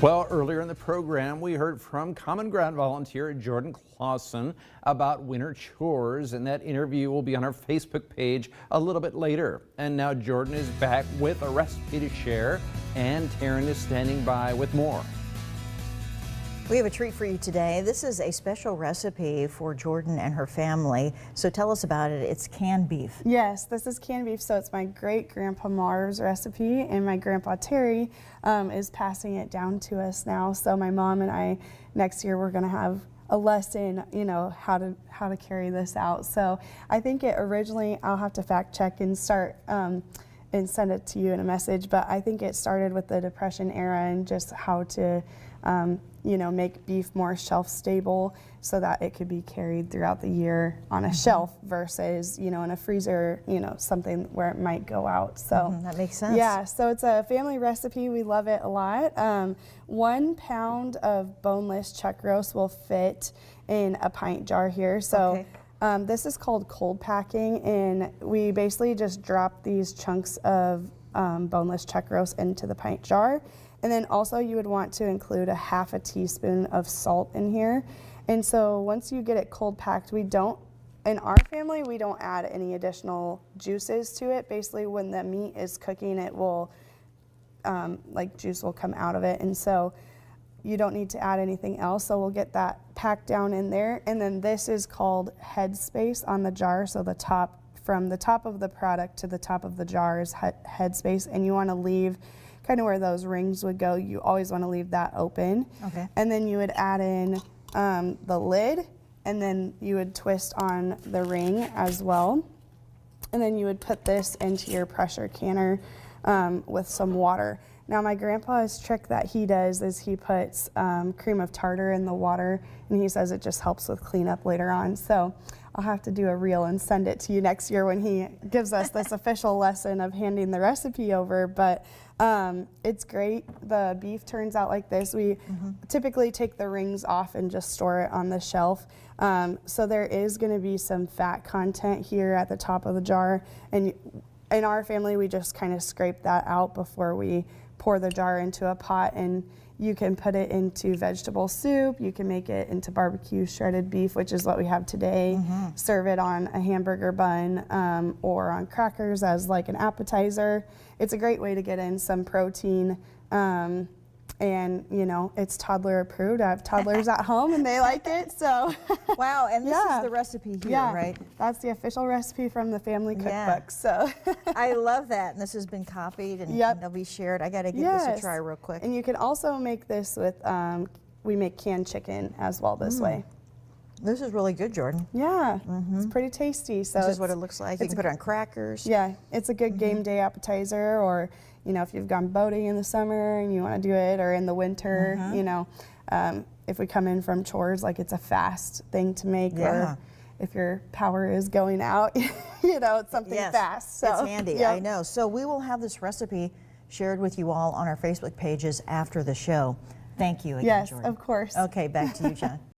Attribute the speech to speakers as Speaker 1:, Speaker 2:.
Speaker 1: Well, earlier in the program, we heard from Common Ground volunteer Jordan Classen about winter chores, and that interview will be on our Facebook page a little bit later. And now Jordan is back with a recipe to share, and Taryn is standing by with more.
Speaker 2: We have a treat for you today. This is a special recipe for Jordan and her family. So tell us about it. It's canned beef.
Speaker 3: Yes, this is canned beef. So it's my great-grandpa Marv's recipe, and my grandpa Terry is passing it down to us now. So my mom and I, next year, we're going to have a lesson, you know, how to carry this out. So I think it originally, I'll have to fact check and start and send it to you in a message, but I think it started with the Depression era and just how to you know, make beef more shelf stable so that it could be carried throughout the year on a shelf versus, you know, in a freezer, you know, something where it might go out. So
Speaker 2: that makes sense.
Speaker 3: Yeah, so it's a family recipe. We love it a lot. 1 pound of boneless chuck roast will fit in a pint jar here. So this is called cold packing, and we basically just drop these chunks of boneless chuck roast into the pint jar. And then also you would want to include a ½ teaspoon of salt in here. And so once you get it cold packed, in our family, we don't add any additional juices to it. Basically when the meat is cooking, it will, like juice will come out of it. And so you don't need to add anything else. So we'll get that packed down in there. And then this is called headspace on the jar. So the top, from the top of the product to the top of the jar is headspace. And you want to leave kind of where those rings would go. You always want to leave that open. Okay. And then you would add in the lid, and then you would twist on the ring as well. And then you would put this into your pressure canner with some water. Now my grandpa's trick that he does is he puts cream of tartar in the water, and he says it just helps with cleanup later on. So I'll have to do a reel and send it to you next year when he gives us this official lesson of handing the recipe over. But it's great. The beef turns out like this. We typically take the rings off and just store it on the shelf. So there is going to be some fat content here at the top of the jar. And in our family, we just kind of scrape that out before we pour the jar into a pot. And you can put it into vegetable soup. You can make it into barbecue shredded beef, which is what we have today. Serve it on a hamburger bun or on crackers as like an appetizer. It's a great way to get in some protein. And, you know, it's toddler approved. I have toddlers at home and they like it, so.
Speaker 2: Wow, and this is the recipe here, right?
Speaker 3: That's the official recipe from the family cookbook, so.
Speaker 2: I love that, and this has been copied and it'll be shared. I gotta give this a try real quick.
Speaker 3: And you can also make this with, we make canned chicken as well this way.
Speaker 2: This is really good, Jordan.
Speaker 3: Yeah, it's pretty tasty. So
Speaker 2: this is what it looks like. You can put it on crackers.
Speaker 3: Yeah, it's a good game day appetizer, or you know, if you've gone boating in the summer and you want to do it, or in the winter, you know, if we come in from chores, like it's a fast thing to make, or if your power is going out, you know, it's something fast. So
Speaker 2: it's handy, I know. So we will have this recipe shared with you all on our Facebook pages after the show. Thank you again, Jordan.
Speaker 3: Yes, of course.
Speaker 2: Okay, back to you, John.